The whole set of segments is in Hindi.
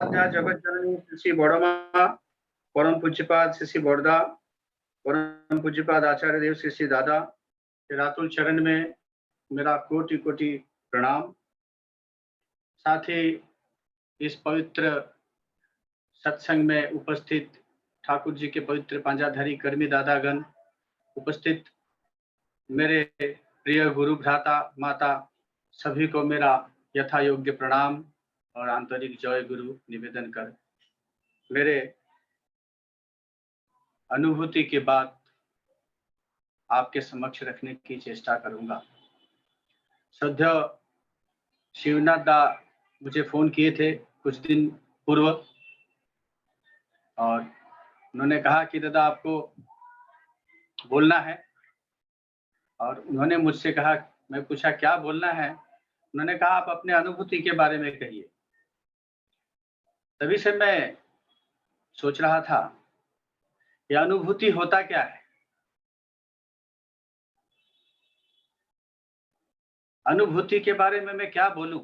जगत जननी श्री बड़मा, परम पूज्यपाद श्री बड़दा, परम पूज्यपाद आचार्य देव श्री दादा, रातुल चरण में मेरा कोटि कोटि प्रणाम। साथ ही इस पवित्र सत्संग में उपस्थित ठाकुर जी के पवित्र पांजाधारी कर्मी दादागण, उपस्थित मेरे प्रिय गुरु भ्राता माता, सभी को मेरा यथा योग्य प्रणाम और आंतरिक जय गुरु निवेदन कर मेरे अनुभूति के बाद आपके समक्ष रखने की चेष्टा करूंगा। श्रद्धेय शिवनाथ दा मुझे फोन किए थे कुछ दिन पूर्व और उन्होंने कहा कि दादा आपको बोलना है, और उन्होंने मुझसे कहा, मैं पूछा क्या बोलना है, उन्होंने कहा आप अपने अनुभूति के बारे में कहिए। तभी से मैं सोच रहा था यह अनुभूति होता क्या है। अनुभूति के बारे में मैं क्या बोलूं।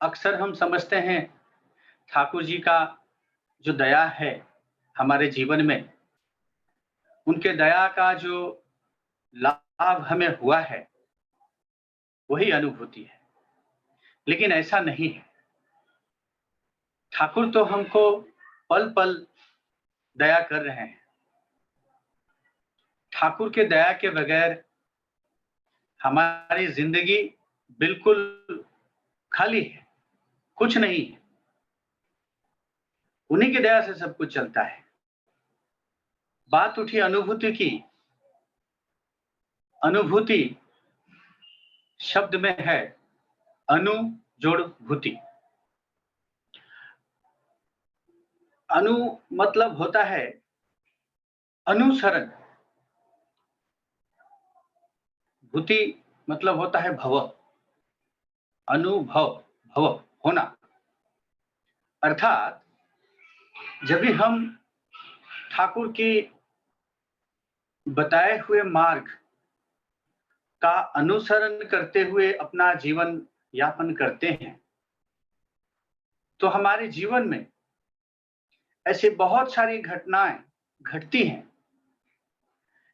अक्सर हम समझते हैं ठाकुर जी का जो दया है हमारे जीवन में, उनके दया का जो लाभ हमें हुआ है वही अनुभूति है, लेकिन ऐसा नहीं है। ठाकुर तो हमको पल पल दया कर रहे हैं। ठाकुर के दया के बगैर हमारी जिंदगी बिल्कुल खाली है, कुछ नहीं है। उन्हीं की दया से सब कुछ चलता है। बात उठी अनुभूति की। अनुभूति शब्द में है अनु जोड़ भूति। अनु मतलब होता है अनुसरण, भूति मतलब होता है भव, अनुभव, भव होना। अर्थात जब भी हम ठाकुर के बताए हुए मार्ग का अनुसरण करते हुए अपना जीवन यापन करते हैं, तो हमारे जीवन में ऐसी बहुत सारी घटनाएं घटती हैं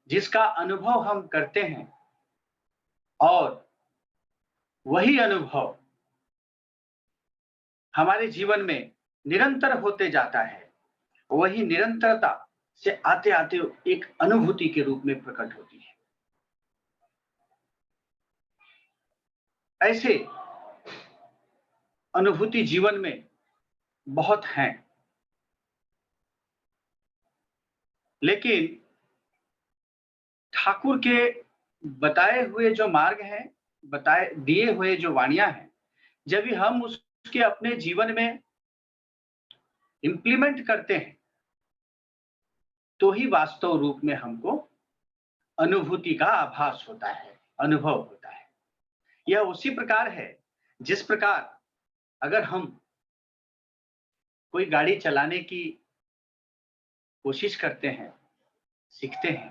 जिसका अनुभव हम करते हैं, और वही अनुभव हमारे जीवन में निरंतर होते जाता है। वही निरंतरता से आते आते एक अनुभूति के रूप में प्रकट होती है। ऐसे अनुभूति जीवन में बहुत हैं, लेकिन ठाकुर के बताए हुए जो मार्ग हैं, बताए दिए हुए जो वाणियां हैं, जब भी हम उसके अपने जीवन में इंप्लीमेंट करते हैं तो ही वास्तव रूप में हमको अनुभूति का आभास होता है, अनुभव होता है। यह उसी प्रकार है जिस प्रकार अगर हम कोई गाड़ी चलाने की कोशिश करते हैं, सीखते हैं,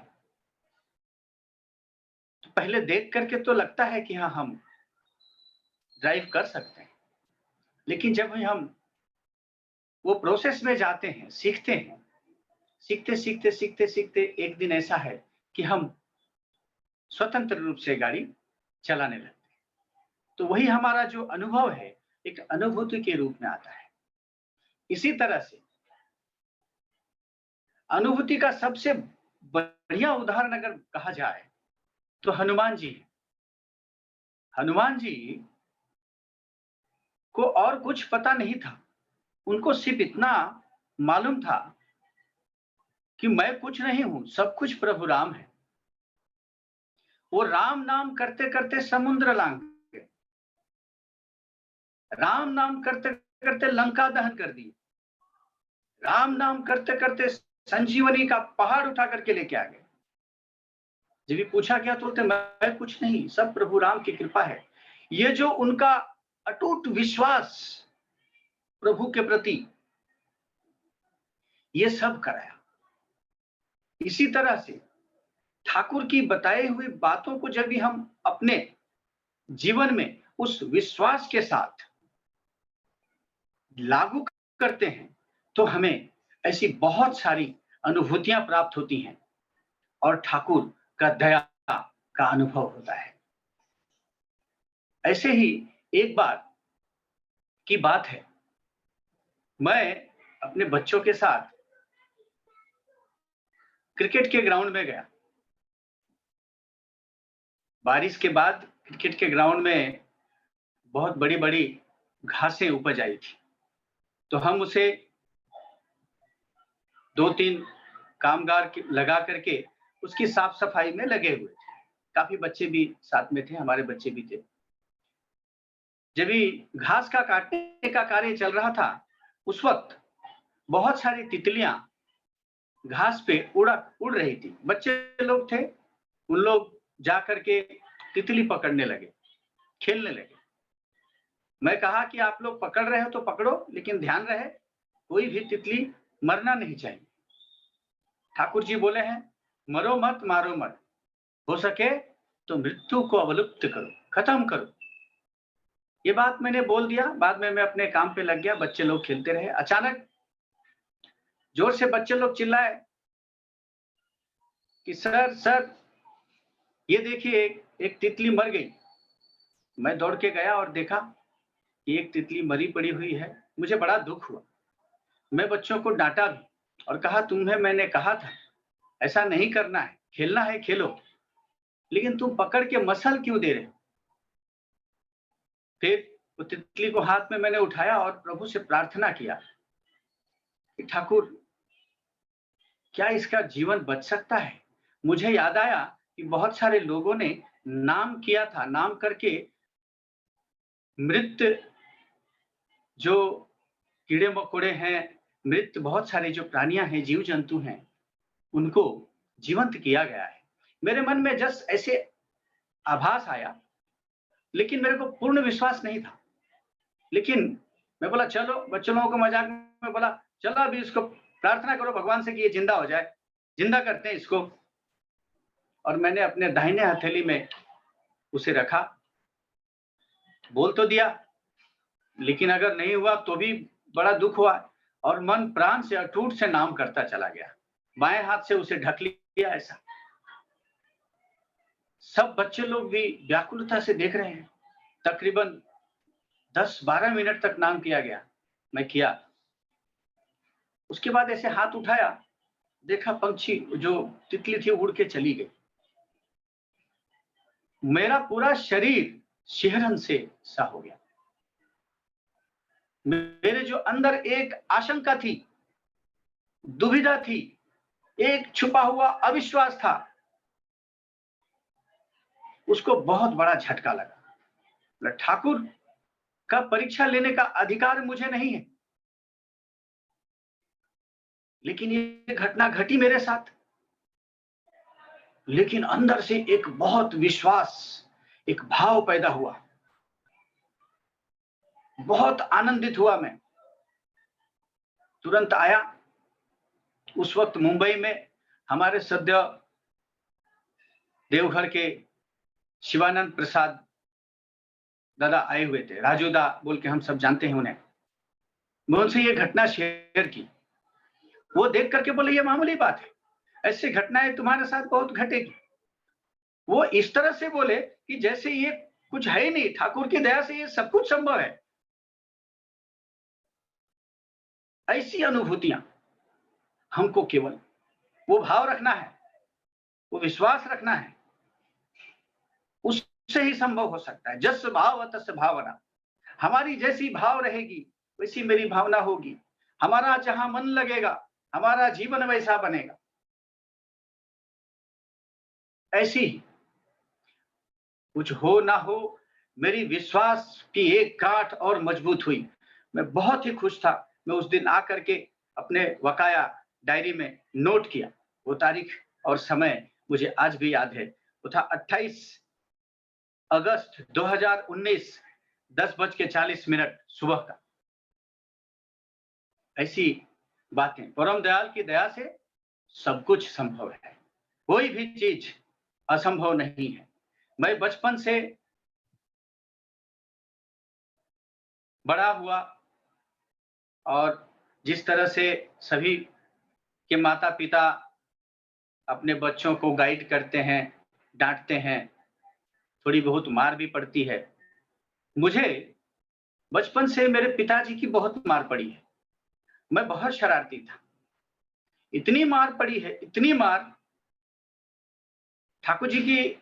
तो पहले देख करके तो लगता है कि हाँ हम ड्राइव कर सकते हैं, लेकिन जब हम वो प्रोसेस में जाते हैं, सीखते हैं, सीखते सीखते सीखते सीखते एक दिन ऐसा है कि हम स्वतंत्र रूप से गाड़ी चलाने लगते हैं। तो वही हमारा जो अनुभव है एक अनुभूति के रूप में आता है। इसी तरह से अनुभूति का सबसे बढ़िया उदाहरण अगर कहा जाए तो हनुमान जी है। हनुमान जी को और कुछ पता नहीं था, उनको सिर्फ इतना मालूम था कि मैं कुछ नहीं हूं, सब कुछ प्रभु राम है। वो राम नाम करते करते समुद्र लांघ गए, राम नाम करते करते लंका दहन कर दी, राम नाम करते करते संजीवनी का पहाड़ उठा करके लेके आ गए। जब भी पूछा गया तो बोलते मैं कुछ नहीं, सब प्रभु राम की कृपा है। ये जो उनका अटूट विश्वास प्रभु के प्रति, ये सब कराया। इसी तरह से ठाकुर की बताई हुई बातों को जब भी हम अपने जीवन में उस विश्वास के साथ लागू करते हैं तो हमें ऐसी बहुत सारी अनुभूतियां प्राप्त होती हैं और ठाकुर का दया का अनुभव होता है। ऐसे ही एक बार की बात है, मैं अपने बच्चों के साथ क्रिकेट के ग्राउंड में गया। बारिश के बाद क्रिकेट के ग्राउंड में बहुत बड़ी-बड़ी घासें उपज आई थी। तो हम उसे 2-3 कामगार लगा करके उसकी साफ-सफाई में लगे हुए थे। काफ़ी बच्चे भी साथ में थे, हमारे बच्चे भी थे। जब भी घास का काटने का कार्य चल रहा था, उस वक़्त बहुत सारी तितलियाँ घास पे उड़ रही थी। बच्चे लोग थे, उन लोग जा कर के तितली पकड़ने लगे, खेलने लगे। मैं कहा कि आप लोग पकड़ रहे हो तो पकड़ो, लेकिन ध्यान रहे कोई भी तितली मरना नहीं चाहिए। ठाकुर जी बोले हैं, मरो मत, मारो मत, हो सके तो मृत्यु को अवलुप्त करो, खत्म करो। ये बात मैंने बोल दिया, बाद में मैं अपने काम पे लग गया, बच्चे लोग खेलते रहे। अचानक जोर से बच्चे लोग चिल्लाए कि सर, सर, ये देखिए एक तितली मर गई। मैं दौड़ के गया और देखा कि एक तितली मरी पड़ी हुई है। मुझे बड़ा दुःख हुआ। मैं बच्चों को डाँटा भी और कहा तुम्हें मैंने कहा था, ऐसा नहीं करना है, खेलना है खेलो, लेकिन तुम पकड़ के मसल क्यों दे रहे हो? फिर वो तितली को हाथ में मैंने उठाया और प्रभु से प्रार्थना किया कि ठाकुर, क्या इसका जीवन बच सकता है? मुझे याद आया कि बहुत सारे लोगों ने नाम किया था, नाम करके मृत जो कीड़े-मकोड़े हैं, मृत बहुत सारे जो प्राणियाँ हैं, जीव-जंतु हैं, उनको जीवंत किया गया है। मेरे मन में जस्ट ऐसे आभास आया, लेकिन मेरे को पूर्ण विश्वास नहीं था। लेकिन मैं बोला चलो, बच्चों लोगों को मज़ाक में बोला, चलो अभी इसको प्रार्थना करो भगवान से कि ये ज़िंदा हो जाए, ज़िंदा करते हैं इसको। और मैंने अपने दाहिने हथेली में उसे रखा, बोल तो दिया, लेकिन अगर नहीं हुआ तो भी बड़ा दुःख हुआ और मन प्राण से अटूट से नाम करता चला गया। बाएँ हाथ से उसे ढक लिया ऐसा। सब बच्चे लोग भी व्याकुलता से देख रहे हैं। तकरीबन 10-12 मिनट तक नाम किया गया। मैं किया। उसके बाद ऐसे हाथ उठाया, देखा पंछी जो तितली थी उड़ के चली गई। मेरा पूरा शरीर शिहरन से सा हो गया। मेरे जो अंदर एक आशंका थी, दुविधा थी, एक छुपा हुआ अविश्वास था, उसको बहुत बड़ा झटका लगा। ठाकुर का परीक्षा लेने का अधिकार मुझे नहीं है, लेकिन ये घटना घटी मेरे साथ। लेकिन अंदर से एक बहुत विश्वास, एक भाव पैदा हुआ। बहुत आनंदित हुआ मैं। तुरंत आया। उस वक्त मुंबई में हमारे सद्य देवघर के शिवानंद प्रसाद दादा आए हुए थे। राजू दा बोल के हम सब जानते हैं उन्हें। मैं उनसे ये घटना शेयर की। वो देख करके बोले ये मामूली बात है, ऐसी घटनाएं तुम्हारे साथ बहुत घटेगी। वो इस तरह से बोले कि जैसे ये कुछ है ही नहीं, ठाकुर की दया से ये सब कुछ संभव है। ऐसी अनुभूतियां हमको केवल वो भाव रखना है, वो विश्वास रखना है, उससे ही संभव हो सकता है। जस भाव तस भावना। हमारी जैसी भाव रहेगी वैसी मेरी भावना होगी। हमारा जहां मन लगेगा हमारा जीवन वैसा बनेगा। ऐसी ही कुछ हो ना हो, मेरी विश्वास की एक गांठ और मजबूत हुई। मैं बहुत ही खुश था। मैं उस दिन आकर के अपने वकाया डायरी में नोट किया। वो तारीख और समय मुझे आज भी याद है। वो था 28 अगस्त 2019 10:40 सुबह का। ऐसी बातें परम दयाल की दया से सब कुछ संभव है। कोई भी चीज असंभव नहीं है। मैं बचपन से बड़ा हुआ और जिस तरह से सभी के माता पिता अपने बच्चों को गाइड करते हैं, डांटते हैं, थोड़ी बहुत मार भी पड़ती है। मुझे बचपन से मेरे पिताजी की बहुत मार पड़ी है। मैं बहुत शरारती था। इतनी मार पड़ी है, इतनी मार, ठाकुर जी की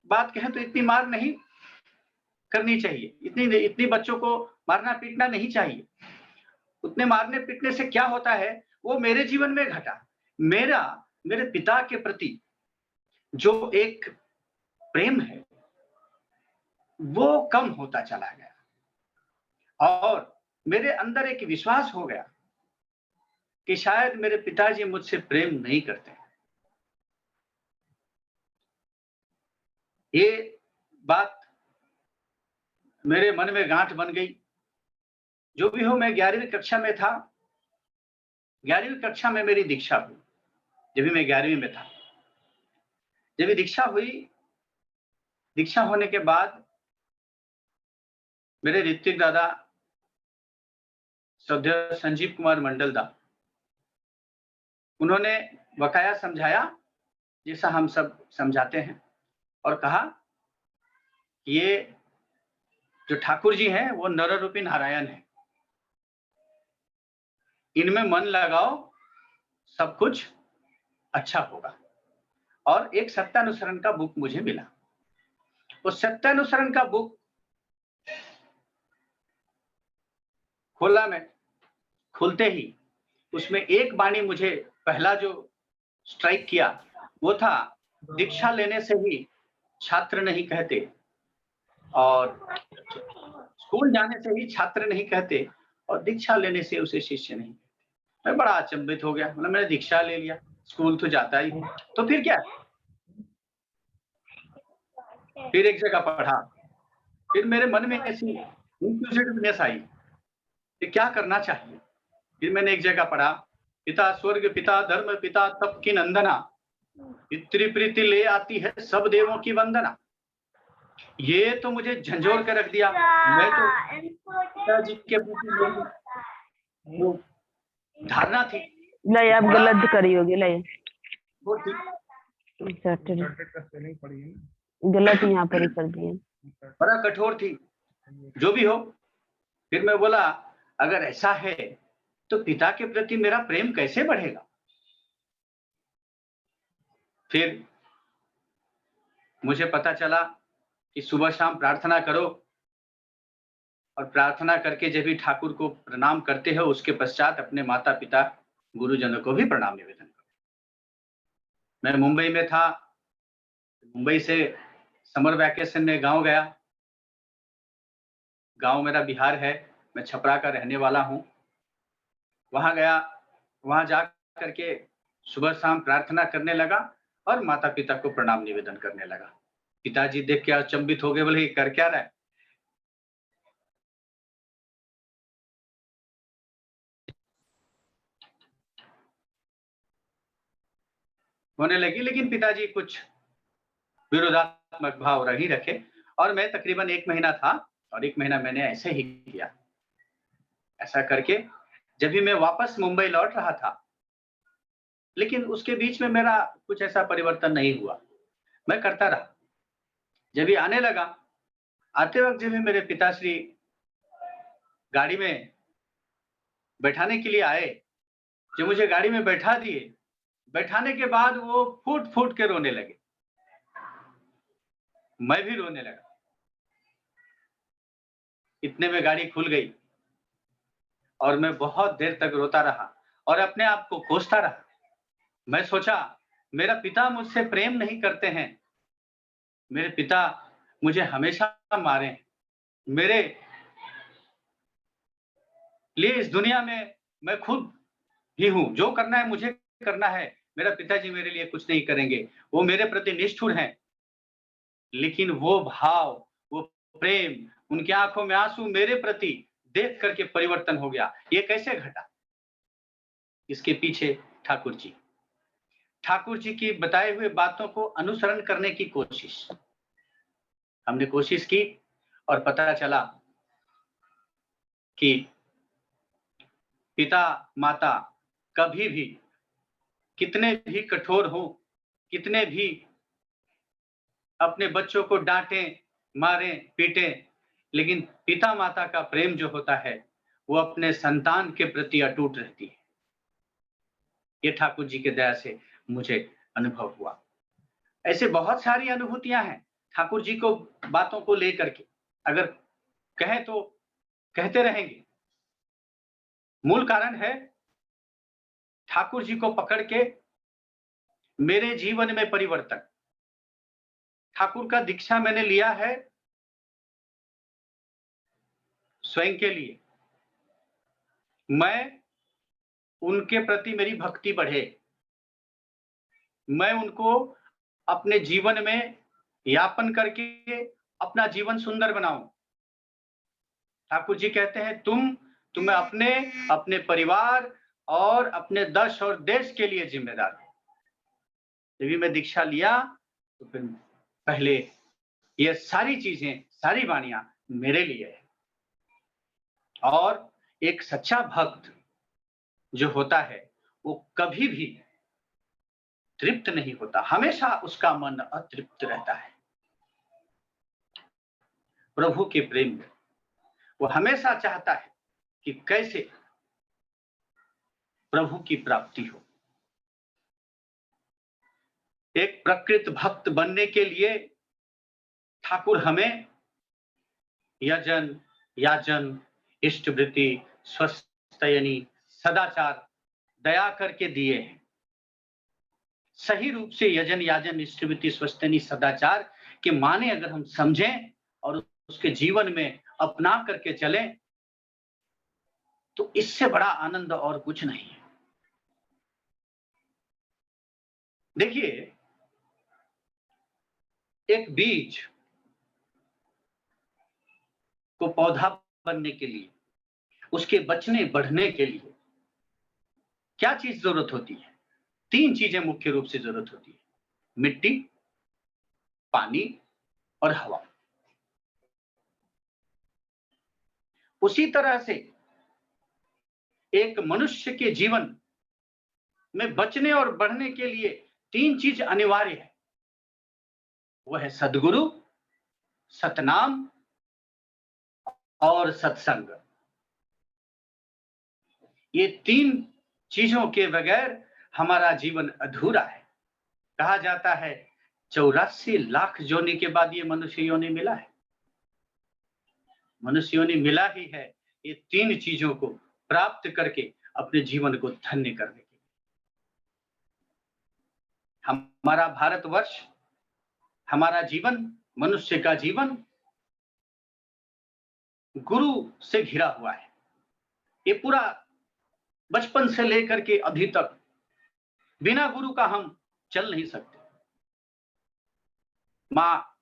बात कहें तो इतनी मार नहीं करनी चाहिए। इतनी बच्चों को मारना पीटना नहीं चाहिए। उतने मारने पीटने से क्या होता है, वो मेरे जीवन में घटा। मेरे पिता के प्रति जो एक प्रेम है, वो कम होता चला गया और मेरे अंदर एक विश्वास हो गया कि शायद मेरे पिताजी मुझसे प्रेम नहीं करते। ये बात मेरे मन में गांठ बन गई। जो भी हो, मैं 11वीं कक्षा में था। 11वीं कक्षा में मेरी दीक्षा हुई। जब भी मैं 11वीं में था, जब भी दीक्षा हुई, दीक्षा होने के बाद मेरे ऋत्विक दादा श्रद्धेय संजीव कुमार मंडल दा, उन्होंने बकाया समझाया जैसा हम सब समझाते हैं और कहा ये जो ठाकुर जी हैं वो नर रूपी नारायण है, इनमें मन लगाओ, सब कुछ अच्छा होगा। और एक सत्यानुसरण का बुक मुझे मिला। उस सत्यानुसरण का बुक खोला मैं, खुलते ही उसमें एक वाणी मुझे पहला जो स्ट्राइक किया वो था, दीक्षा लेने से ही छात्र नहीं कहते और स्कूल जाने से ही छात्र नहीं कहते और दीक्षा लेने से उसे शिष्य नहीं। मैं बड़ा अचंभित हो गया। मतलब मैंने दीक्षा ले लिया, स्कूल तो जाता ही, तो फिर क्या? फिर एक जगह पढ़ा, फिर मेरे मन में ऐसी इंक्विजिटिवनेस आई कि क्या करना चाहिए। फिर मैंने एक जगह पढ़ा, पिता स्वर्ग पिता धर्म पिता तप की नंदना, पितृ प्रीति ले आती है सब देवों की वंदना। ये तो मुझे झंझोर के रख दिया। मैं तो पिताजी के प्रति जो धारणा थी, नहीं आप गलत करी होगी। नहीं वो थी गलत यहाँ पर ही कर दिए। बड़ा कठोर थी। जो भी हो, फिर मैं बोला अगर ऐसा है तो पिता के प्रति मेरा प्रेम कैसे बढ़ेगा। फिर मुझे पता चला कि सुबह शाम प्रार्थना करो और प्रार्थना करके जब भी ठाकुर को प्रणाम करते हो उसके पश्चात अपने माता पिता गुरुजनों को भी प्रणाम निवेदन करो। मैं मुंबई में था, मुंबई से समर वैकेशन में गांव गया। गांव मेरा बिहार है, मैं छपरा का रहने वाला हूं। वहां गया, वहां जा करके सुबह शाम प्रार्थना करने लगा और माता पिता को प्रणाम निवेदन करने लगा। पिताजी देख के अचंभित हो गए, बोले ये कर क्या रहा है। होने लगी, लेकिन पिताजी कुछ विरोधात्मक भाव नहीं रखे और मैं तकरीबन 1 महीना था और 1 महीना मैंने ऐसे ही किया। ऐसा करके जब भी मैं वापस मुंबई लौट रहा था, लेकिन उसके बीच में मेरा कुछ ऐसा परिवर्तन नहीं हुआ, मैं करता रहा। जब भी आने लगा, आते वक्त जब भी मेरे पिताश्री गाड़ी में बैठाने के लिए आए, जब मुझे गाड़ी में बैठा दिए, बैठाने के बाद वो फूट फूट के रोने लगे, मैं भी रोने लगा। इतने में गाड़ी खुल गई और मैं बहुत देर तक रोता रहा और अपने आप को कोसता रहा। मैं सोचा मेरा पिता मुझसे प्रेम नहीं करते हैं, मेरे पिता मुझे हमेशा मारे, मेरे लिए इस दुनिया में मैं खुद ही हूं, जो करना है मुझे करना है, मेरा पिताजी मेरे लिए कुछ नहीं करेंगे। वो मेरे प्रति निष्ठुर हैं, लेकिन वो भाव, वो प्रेम, उनकी आंखों में आंसू मेरे प्रति देख करके परिवर्तन हो गया। ये कैसे घटा? इसके पीछे ठाकुर जी की बताए हुए बातों को अनुसरण करने की कोशिश हमने कोशिश की और पता चला कि पिता माता कभी भी कितने भी कठोर हो, कितने भी अपने बच्चों को डांटें, मारें, पीटें, लेकिन पिता माता का प्रेम जो होता है वो अपने संतान के प्रति अटूट रहती है। ये ठाकुर जी के दया से मुझे अनुभव हुआ। ऐसे बहुत सारी अनुभूतियां हैं ठाकुर जी को बातों को लेकर के, अगर कहें तो कहते रहेंगे। मूल कारण है ठाकुर जी को पकड़ के मेरे जीवन में परिवर्तन। ठाकुर का दीक्षा मैंने लिया है स्वयं के लिए, मैं उनके प्रति मेरी भक्ति बढ़े, मैं उनको अपने जीवन में यापन करके अपना जीवन सुंदर बनाऊं। ठाकुर जी कहते हैं तुम्हें अपने परिवार और अपने देश और देश के लिए जिम्मेदार हो। जब मैं दीक्षा लिया तो फिर पहले ये सारी चीजें, सारी वाणियां मेरे लिए है। और एक सच्चा भक्त जो होता है वो कभी भी तृप्त नहीं होता, हमेशा उसका मन अतृप्त रहता है। प्रभु के प्रेम में वो हमेशा चाहता है कि कैसे प्रभु की प्राप्ति हो। एक प्रकृत भक्त बनने के लिए ठाकुर हमें यजन, याजन, इष्टवृत्ति, स्वस्थयनी, सदाचार, दया करके दिए हैं। सही रूप से यजन, याजन, इष्टवृत्ति, स्वस्थयनी, सदाचार के माने अगर हम समझें और उसके जीवन में अपना करके चलें तो इससे बड़ा आनंद और कुछ नहीं है। देखिए, एक बीज को पौधा बनने के लिए, उसके बचने बढ़ने के लिए क्या चीज जरूरत होती है? 3 चीजें मुख्य रूप से जरूरत होती है, मिट्टी, पानी और हवा। उसी तरह से एक मनुष्य के जीवन में बचने और बढ़ने के लिए 3 चीज अनिवार्य है। वह है सद्गुरु, सतनाम और सत्संग। ये 3 चीजों के बगैर हमारा जीवन अधूरा है। कहा जाता है 84 लाख योनि के बाद ये मनुष्य योनि मिला है। मनुष्य योनि मिला ही है ये 3 चीजों को प्राप्त करके अपने जीवन को धन्य करने के लिए। हमारा भारतवर्ष, हमारा जीवन, मनुष्य का जीवन गुरु से घिरा हुआ है। ये पूरा बचपन से लेकर के अभी तक बिना गुरु का हम चल नहीं सकते। माँ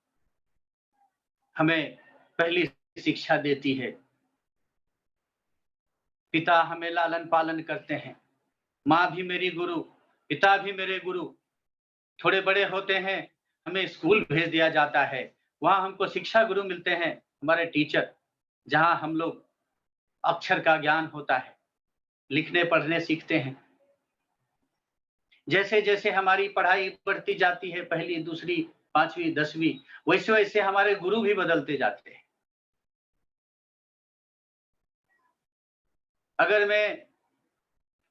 हमें पहली शिक्षा देती है, पिता हमें लालन पालन करते हैं, माँ भी मेरी गुरु, पिता भी मेरे गुरु। थोड़े बड़े होते हैं हमें स्कूल भेज दिया जाता है, वहां हमको शिक्षा गुरु मिलते हैं, हमारे टीचर, जहां हम लोग अक्षर का ज्ञान होता है, लिखने पढ़ने सीखते हैं। जैसे जैसे हमारी पढ़ाई बढ़ती जाती है, पहली, दूसरी, 5वीं, 10वीं, वैसे वैसे हमारे गुरु भी बदलते जाते हैं। अगर मैं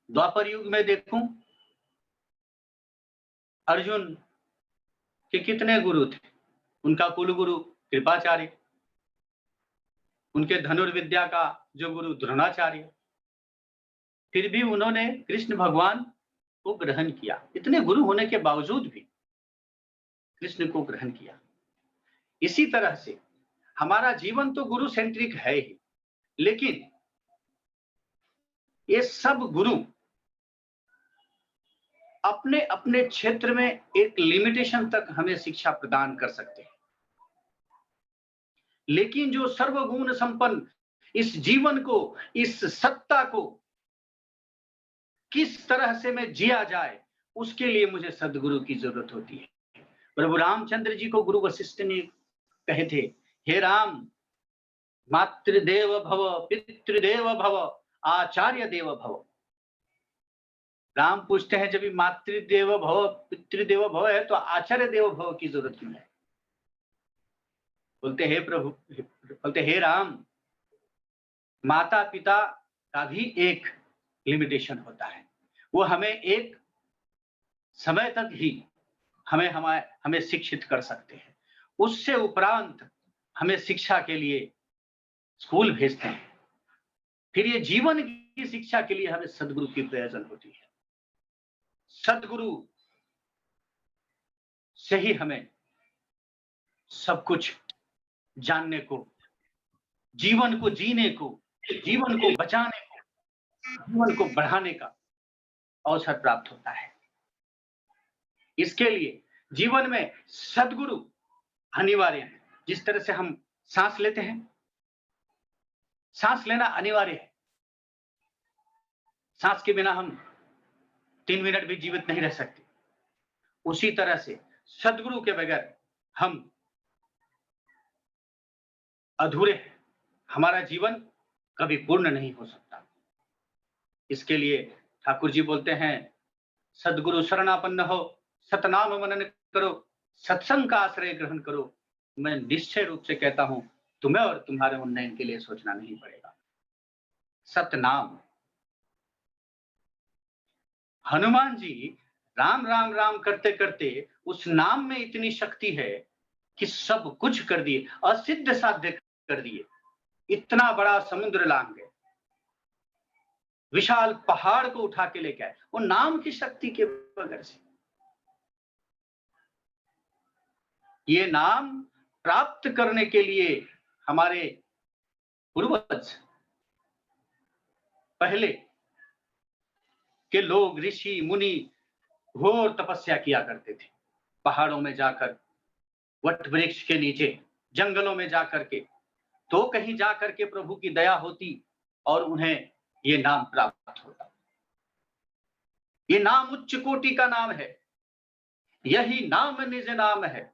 द्वापर युग में देखूं, अर्जुन के कितने गुरु थे? उनका कुल गुरु कृपाचार्य, उनके धनुर्विद्या का जो गुरु द्रोणाचार्य, फिर भी उन्होंने कृष्ण भगवान को ग्रहण किया। इतने गुरु होने के बावजूद भी कृष्ण को ग्रहण किया। इसी तरह से हमारा जीवन तो गुरु सेंट्रिक है ही, लेकिन ये सब गुरु अपने अपने क्षेत्र में एक लिमिटेशन तक हमें शिक्षा प्रदान कर सकते हैं, लेकिन जो सर्वगुण संपन्न इस जीवन को, इस सत्ता को किस तरह से में जिया जाए, उसके लिए मुझे सद्गुरु की जरूरत होती है। प्रभु रामचंद्र जी को गुरु वशिष्ठ ने कहे थे, हे राम, मातृदेव भव, पितृदेव भव, आचार्य देव भव। राम पूछते हैं, जब मातृदेव भव पितृदेव भव है तो आचार्य देव भव की जरूरत क्यों है? बोलते हे प्रभु, बोलते हे राम, माता पिता का भी एक लिमिटेशन होता है। वो हमें एक समय तक ही हमें शिक्षित कर सकते हैं, उससे उपरांत हमें शिक्षा के लिए स्कूल भेजते हैं। फिर ये जीवन की शिक्षा के लिए हमें सदगुरु की प्रयोजन होती है। सदगुरु से ही हमें सब कुछ जानने को, जीवन को जीने को, जीवन को बचाने को, जीवन को बढ़ाने का अवसर प्राप्त होता है। इसके लिए जीवन में सदगुरु अनिवार्य है। जिस तरह से हम सांस लेते हैं, सांस लेना अनिवार्य है। सांस के बिना हम 3 मिनट भी जीवित नहीं रह सकते। उसी तरह से सदगुरु के बगैर हम अधूरे हैं। हमारा जीवन कभी पूर्ण नहीं हो सकता। इसके लिए ठाकुर जी बोलते हैं, सदगुरु शरणापन्न हो, सतनाम मनन करो, सत्संग का आश्रय ग्रहण करो। मैं निश्चय रूप से कहता हूं, तुम्हें और तुम्हारे उन्नयन के लिए सोचना नहीं पड़ेगा। सतनाम। हनुमान जी राम राम राम करते करते उस नाम में इतनी शक्ति है कि सब कुछ कर दिए, असिद्ध साध्य कर दिए। इतना बड़ा समुद्र लांग गए, विशाल पहाड़ को उठा के लेके आए, वो नाम की शक्ति के बगैर से। ये नाम प्राप्त करने के लिए हमारे पूर्वज पहले के लोग, ऋषि मुनि घोर तपस्या किया करते थे। पहाड़ों में जाकर, वट वृक्ष के नीचे, जंगलों में जाकर के, तो कहीं जाकर के प्रभु की दया होती और उन्हें ये नाम प्राप्त होता। ये नाम उच्च कोटि का नाम है। यही नाम निज नाम है।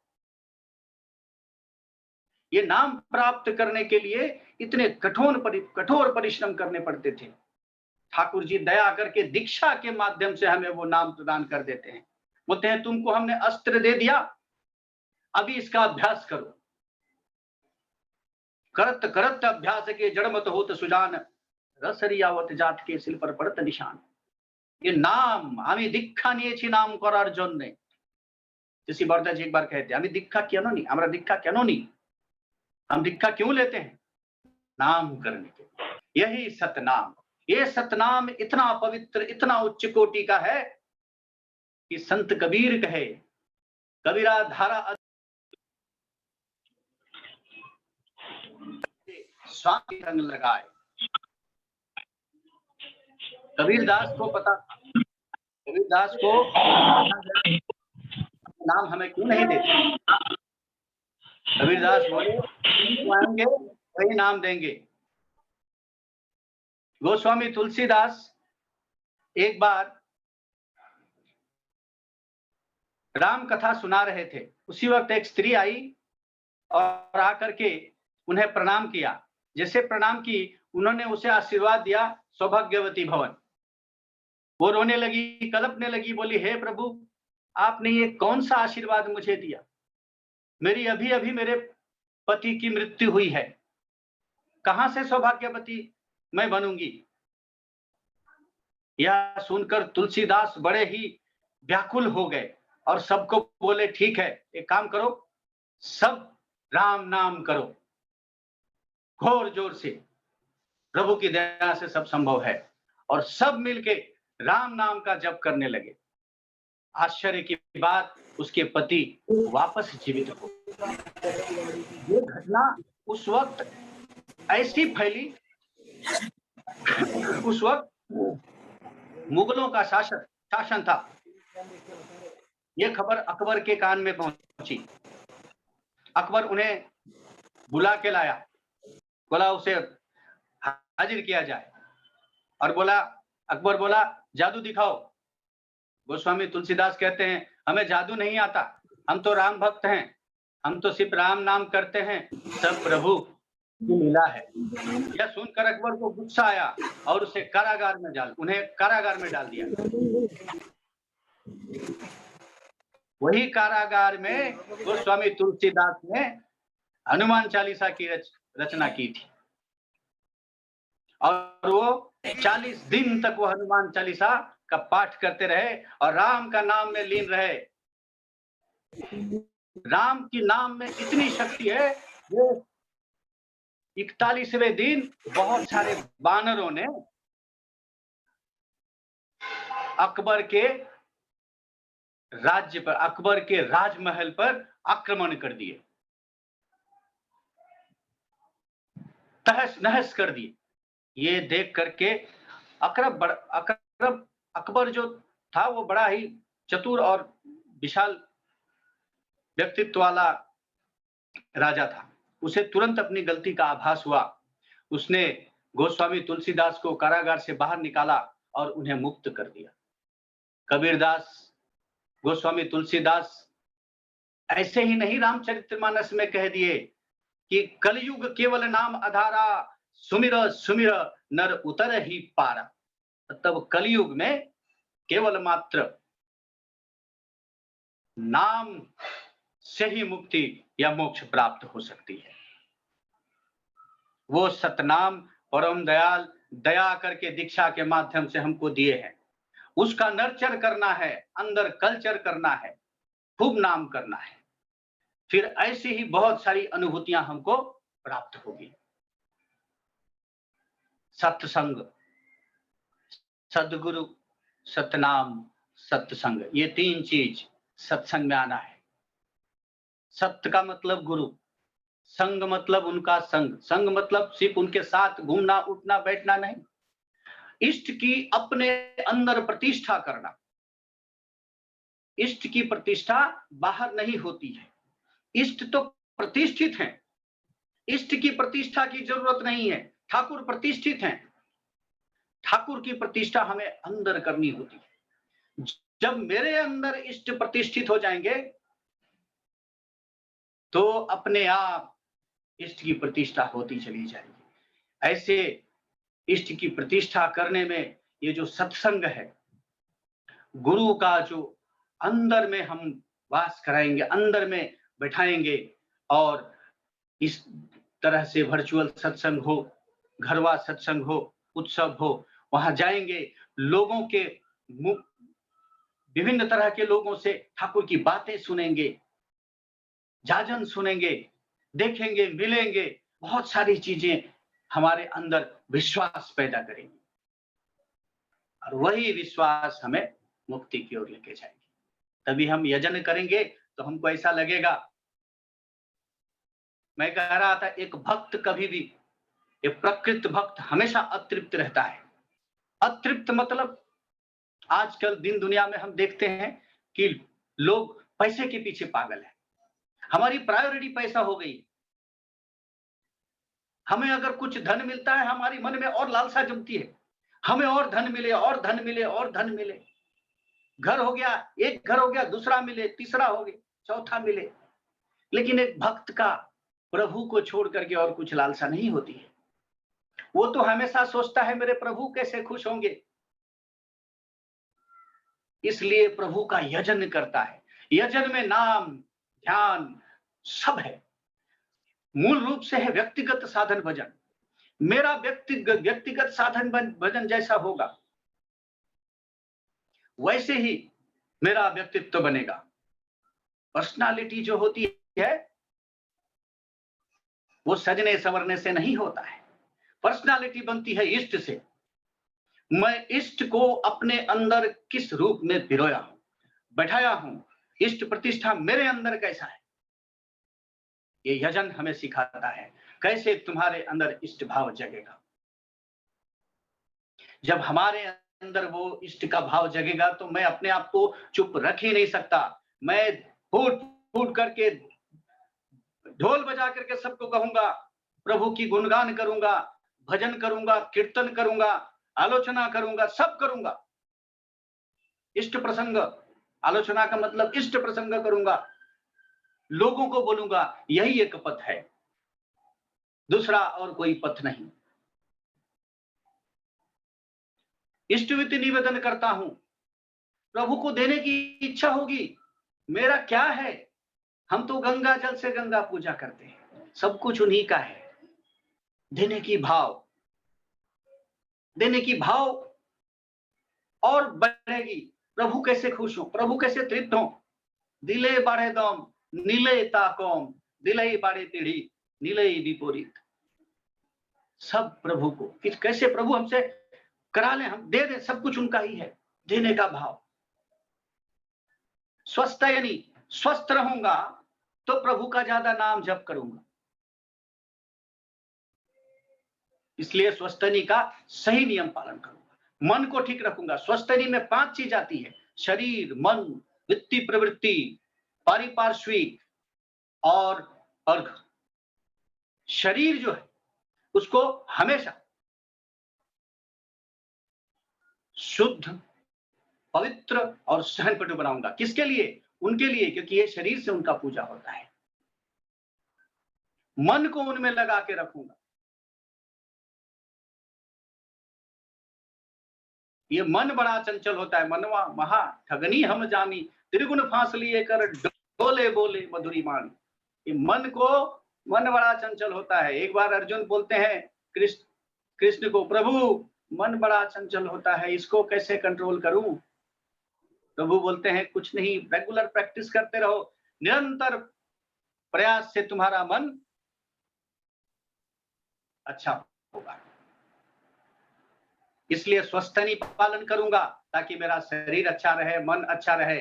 ये नाम प्राप्त करने के लिए इतने कठोर परिश्रम करने पड़ते थे। ठाकुर जी दया करके दीक्षा के माध्यम से हमें वो नाम प्रदान कर देते हैं। बोलते हैं, तुमको हमने अस्त्र दे दिया, अभी इसका अभ्यास करो। करत करत अभ्यास के जड़मत होत सुजान, रसरियावत जात के सिल पर पड़त निशान। ये नाम हमें दीक्षा নিয়েছি नाम করার জন্য। ऋषि बरदा जी एक बार कहते, हमें दीक्षा क्यों नहीं, हमारा दीक्षा क्यों नहीं, हम दीक्षा क्यों लेते हैं? नाम करने के। यही सतनाम। ये सतनाम इतना पवित्र, इतना उच्च कोटि का है कि संत कबीर कहे, कबीरा धारा स्वामी रंग लगाए। कबीरदास को पता था, कबीरदास को नाम हमें क्यों नहीं देते। कबीरदास बोले, आएंगे वही नाम देंगे। गोस्वामी तुलसीदास एक बार राम कथा सुना रहे थे। उसी वक्त एक स्त्री आई और आकर के उन्हें प्रणाम किया। जैसे प्रणाम की, उन्होंने उसे आशीर्वाद दिया, सौभाग्यवती भवन। वो रोने लगी, कलपने लगी, बोली, हे प्रभु, आपने ये कौन सा आशीर्वाद मुझे दिया? मेरी अभी अभी मेरे पति की मृत्यु हुई है, कहां से सौभाग्यवती मैं बनूंगी? यह सुनकर तुलसीदास बड़े ही व्याकुल हो गए और सबको बोले, ठीक है, एक काम करो, सब राम नाम करो घोर जोर से। प्रभु की दया से सब संभव है। और सब मिलके राम नाम का जप करने लगे। आश्चर्य की बात, उसके पति वापस जीवित हो। ये घटना उस वक्त ऐसी फैली, उस वक्त मुगलों का शासन था। ये खबर अकबर के कान में पहुंची। अकबर उन्हें बुला के लाया, बोला उसे हाजिर किया जाए और बोला, अकबर बोला, जादू दिखाओ। गोस्वामी तुलसीदास कहते हैं, हमें जादू नहीं आता, हम तो राम भक्त हैं, हम तो सिर्फ राम नाम करते हैं, सब प्रभु की लीला है। यह सुनकर अकबर को गुस्सा आया और उन्हें कारागार में डाल दिया। वही कारागार में गोस्वामी तुलसीदास ने हनुमान चालीसा की रचना की थी और वो 40 दिन तक वो हनुमान चालीसा का पाठ करते रहे और राम का नाम में लीन रहे। राम की नाम में इतनी शक्ति है, वो 41वें दिन बहुत सारे बानरों ने अकबर के राज्य पर, अकबर के राजमहल पर आक्रमण कर दिए, तहस नहस कर दिए। ये देख करके अकबर जो था वो बड़ा ही चतुर और विशाल व्यक्तित्व वाला राजा था। उसे तुरंत अपनी गलती का आभास हुआ। उसने गोस्वामी तुलसीदास को कारागार से बाहर निकाला और उन्हें मुक्त कर दिया। कबीरदास, गोस्वामी तुलसीदास ऐसे ही नहीं रामचरितमानस में कह दिए कि कलयुग केवल नाम आधारा, सुमिर सुमिर नर उतर ही पारा। तब कलयुग में केवल मात्र नाम से ही मुक्ति या मोक्ष प्राप्त हो सकती है। वो सतनाम परम दयाल दया करके दीक्षा के माध्यम से हमको दिए हैं, उसका नर्चर करना है, अंदर कल्चर करना है, खूब नाम करना है, फिर ऐसी ही बहुत सारी अनुभूतियां हमको प्राप्त होगी। सत्संग, सद्गुरु, सतनाम, सत्संग, ये 3 चीज सत्संग में आना है। सत्य का मतलब गुरु, संग मतलब उनका संग, संग मतलब सिर्फ उनके साथ घूमना उठना बैठना नहीं, इष्ट की अपने अंदर प्रतिष्ठा करना। इष्ट की प्रतिष्ठा बाहर नहीं होती है, इष्ट तो प्रतिष्ठित हैं, इष्ट की प्रतिष्ठा की जरूरत नहीं है, ठाकुर प्रतिष्ठित हैं। ठाकुर की प्रतिष्ठा हमें अंदर करनी होती है। जब मेरे अंदर इष्ट प्रतिष्ठित हो जाएंगे तो अपने आप इष्ट की प्रतिष्ठा होती चली जाएगी। ऐसे इष्ट की प्रतिष्ठा करने में ये जो सत्संग है, गुरु का जो अंदर में हम वास कराएंगे, अंदर में बैठाएंगे, और इस तरह से वर्चुअल सत्संग हो, घरवा सत्संग हो, उत्सव हो, वहां जाएंगे, लोगों के विभिन्न तरह के लोगों से ठाकुर की बातें सुनेंगे, जाजन सुनेंगे, देखेंगे, मिलेंगे, बहुत सारी चीजें हमारे अंदर विश्वास पैदा करेंगी और वही विश्वास हमें मुक्ति की ओर लेके जाएगी। तभी हम यजन करेंगे तो हमको ऐसा लगेगा। मैं कह रहा था, एक भक्त कभी भी, एक प्रकृत भक्त हमेशा अतृप्त रहता है। अतृप्त मतलब आजकल दिन दुनिया में हम देखते हैं कि लोग पैसे के पीछे पागल हैं। हमारी प्रायोरिटी पैसा हो गई। हमें अगर कुछ धन मिलता है, हमारी मन में और लालसा जमती है, हमें और धन मिले, और धन मिले, और धन मिले। घर हो गया, एक घर हो गया, दूसरा मिले, तीसरा हो गया, चौथा मिले। लेकिन एक भक्त का प्रभु को छोड़ करके और कुछ लालसा नहीं होती है। वो तो हमेशा सोचता है मेरे प्रभु कैसे खुश होंगे, इसलिए प्रभु का यजन करता है। यजन में नाम, ध्यान सब है। मूल रूप से है व्यक्तिगत साधन भजन। मेरा व्यक्तिगत साधन भजन जैसा होगा वैसे ही मेरा व्यक्तित्व बनेगा। पर्सनालिटी जो होती है वो सजने संवरने से नहीं होता है, पर्सनालिटी बनती है इष्ट से। मैं इष्ट को अपने अंदर किस रूप में पिरोया हूं, बैठाया हूं, इष्ट प्रतिष्ठा मेरे अंदर कैसा है, ये यजन हमें सिखाता है। कैसे तुम्हारे अंदर इष्ट भाव जगेगा। जब हमारे अंदर वो इष्ट का भाव जगेगा तो मैं अपने आप को चुप रख ही नहीं सकता। मैं फूट फूट करके ढोल बजा करके सबको कहूंगा, प्रभु की गुणगान करूंगा, भजन करूंगा, कीर्तन करूंगा, आलोचना करूंगा, सब करूंगा। इष्ट प्रसंग, आलोचना का मतलब इष्ट प्रसंग करूंगा, लोगों को बोलूंगा। यही एक पथ है। दूसरा और कोई पथ नहीं। इष्टविधि निवेदन करता हूं, प्रभु को देने की इच्छा होगी। मेरा क्या है, हम तो गंगा जल से गंगा पूजा करते हैं, सब कुछ उन्हीं का है। देने की भाव और बढ़ेगी। प्रभु कैसे खुश हो, प्रभु कैसे तृप्त हो। दिले बाड़े दम नीले ताकम, दिले बाड़े पीढ़ी नीले विपरीत। सब प्रभु को, कैसे प्रभु हमसे करा ले, हम दे दे, सब कुछ उनका ही है। देने का भाव। स्वस्थ यानी स्वस्थ रहूंगा तो प्रभु का ज्यादा नाम जप करूंगा। इसलिए स्वस्थनी का सही नियम पालन करूंगा, मन को ठीक रखूंगा। स्वस्थनी में 5 चीज आती है, शरीर, मन, वृत्ति, प्रवृत्ति, पारिपार्श्विक और अर्घ। शरीर जो है उसको हमेशा शुद्ध, पवित्र और सहनपटु बनाऊंगा। किसके लिए? उनके लिए, क्योंकि ये शरीर से उनका पूजा होता है। मन को उनमें लगा के रखूंगा। ये मन बड़ा चंचल होता है। मनवा महा ठगनी हम जानी, त्रिगुण फांस लिए कर डोले बोले मधुरी मानी। ये मन बड़ा चंचल होता है। एक बार अर्जुन बोलते हैं कृष्ण को, प्रभु मन बड़ा चंचल होता है, इसको कैसे कंट्रोल करूं? प्रभु बोलते हैं कुछ नहीं, रेगुलर प्रैक्टिस करते रहो, निरंतर प्रयास से तुम्हारा मन अच्छा होगा। इसलिए स्वस्थनी पालन करूंगा ताकि मेरा शरीर अच्छा रहे, मन अच्छा रहे।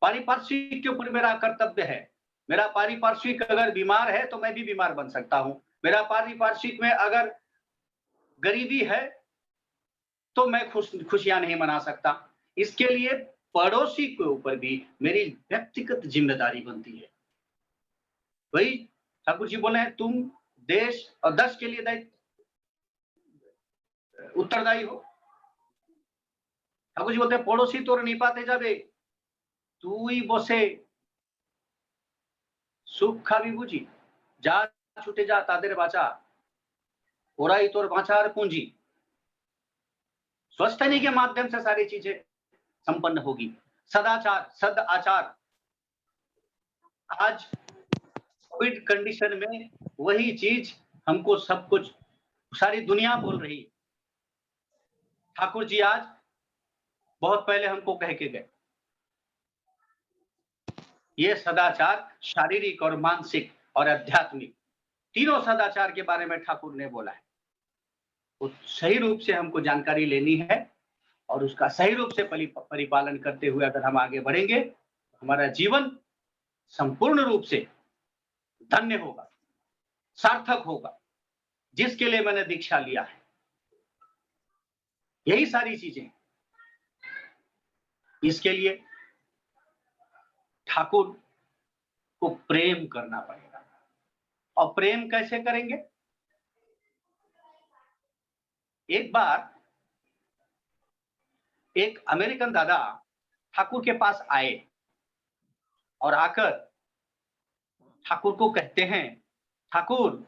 पारिपार्श्विक के ऊपर मेरा कर्तव्य है। मेरा पारिपार्श्विक अगर बीमार है तो मैं भी बीमार बन सकता हूं। मेरा पारिपार्श्विक में अगर गरीबी है तो मैं खुशियां नहीं मना सकता। इसके लिए पड़ोसी के ऊपर भी मेरी व्यक्तिगत जिम्मेदारी बनती है। वही ठाकुर जी बोले हैं, तुम देश और देश के लिए उत्तरदायी हो। ठाकुर जी बोलते हैं, पड़ोसी तोर नहीं पाते जाबे, तू ही बसे सुख खाबी बुझी, जा छूटे जा तादेर बाचा, ओराई तोर बाचार पूंजी। स्वस्थनी के माध्यम से सारी चीजें संपन्न होगी। सदाचार, सद आचार। आज कोविड कंडीशन में वही चीज हमको सब कुछ सारी दुनिया बोल रही है। ठाकुर जी आज बहुत पहले हमको कह के गए, ये सदाचार शारीरिक और मानसिक और आध्यात्मिक तीनों सदाचार के बारे में ठाकुर ने बोला है। तो सही रूप से हमको जानकारी लेनी है और उसका सही रूप से परिपालन करते हुए अगर हम आगे बढ़ेंगे तो हमारा जीवन संपूर्ण रूप से धन्य होगा, सार्थक होगा, जिसके लिए मैंने दीक्षा लिया है। यही सारी चीजें। इसके लिए ठाकुर को प्रेम करना पड़ेगा। और प्रेम कैसे करेंगे? एक बार एक अमेरिकन दादा ठाकुर के पास आए और आकर ठाकुर को कहते हैं, ठाकुर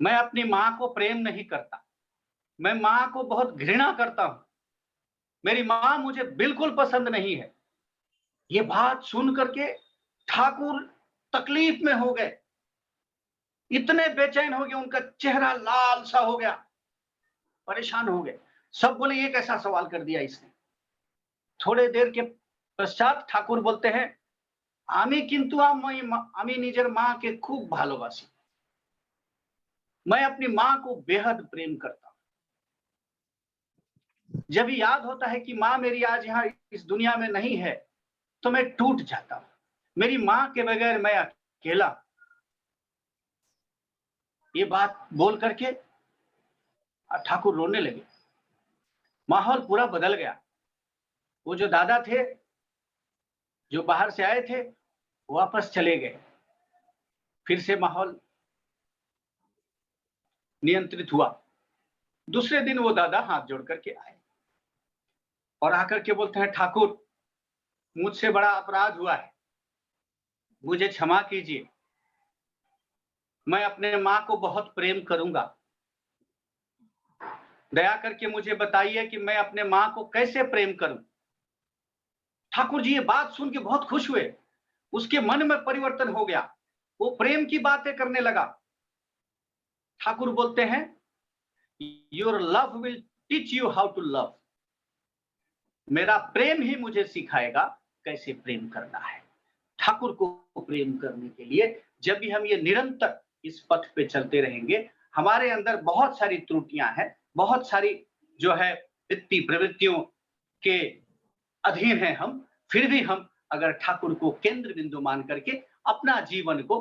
मैं अपनी मां को प्रेम नहीं करता, मैं मां को बहुत घृणा करता हूं, मेरी मां मुझे बिल्कुल पसंद नहीं है। ये बात सुन करके ठाकुर तकलीफ में हो गए, इतने बेचैन हो गए, उनका चेहरा लाल सा हो गया, परेशान हो गए। सब बोले ये कैसा सवाल कर दिया इसने। थोड़े देर के पश्चात ठाकुर बोलते हैं, आमी किंतु आमी निजर मां के खूब भालोबासी, मैं अपनी मां को बेहद प्रेम करता हूं। जब याद होता है कि मां मेरी आज यहाँ इस दुनिया में नहीं है तो मैं टूट जाता हूं। मेरी मां के बगैर मैं अकेला। ये बात बोल करके ठाकुर रोने लगे। माहौल पूरा बदल गया। वो जो दादा थे, जो बाहर से आए थे, वापस चले गए। फिर से माहौल नियंत्रित हुआ। दूसरे दिन वो दादा हाथ जोड़ करके आए और आकर के बोलते हैं, ठाकुर मुझसे बड़ा अपराध हुआ है, मुझे क्षमा कीजिए, मैं अपने माँ को बहुत प्रेम करूंगा। दया करके मुझे बताइए कि मैं अपने माँ को कैसे प्रेम करूं। ठाकुर जी ये बात सुन के बहुत खुश हुए, उसके मन में परिवर्तन हो गया, वो प्रेम की बातें करने लगा। ठाकुर बोलते हैं, your love will teach you how to love. मेरा प्रेम ही मुझे सिखाएगा कैसे प्रेम करना है। ठाकुर को प्रेम करने के लिए जब भी हम ये निरंतर इस पथ पे चलते रहेंगे, हमारे अंदर बहुत सारी त्रुटियां हैं, बहुत सारी जो है वृत्ति प्रवृत्तियों के अधीन हैं हम, फिर भी हम अगर ठाकुर को केंद्र बिंदु मान करके अपना जीवन को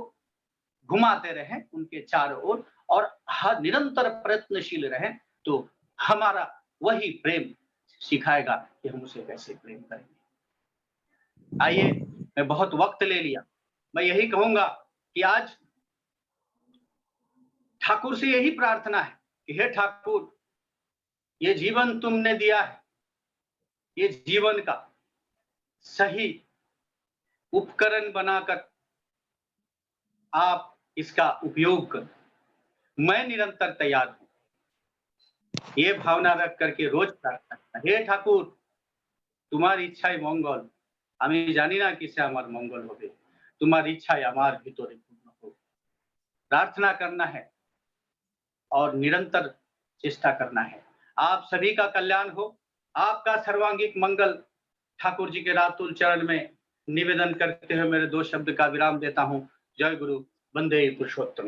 घुमाते रहें उनके चारों ओर और हर निरंतर प्रयत्नशील रहें, तो हमारा वही प्रेम सिखाएगा कि हम उसे कैसे प्रेम करेंगे। आइए, मैं बहुत वक्त ले लिया, मैं यही कहूंगा कि आज ठाकुर से यही प्रार्थना है कि हे ठाकुर, ये जीवन तुमने दिया है, ये जीवन का सही उपकरण बनाकर आप इसका उपयोग करो। मैं निरंतर तैयार हूं। ये भावना रख करके रोज प्रार्थना करना, हे ठाकुर তোমার ইচ্ছায় মঙ্গল, আমি জানি না কিসে আমার মঙ্গল হবে, তোমার ইচ্ছায় আমার ভিতরে পূর্ণ হোক। प्रार्थना करना है और निरंतर चेष्टा करना है। आप सभी का कल्याण हो, आपका सर्वांगीण मंगल ठाकुर जी के रातुल चरण में निवेदन करते हुए मेरे 2 शब्द का विराम देता हूं। जय गुरु, वंदे पुरुषोत्तम।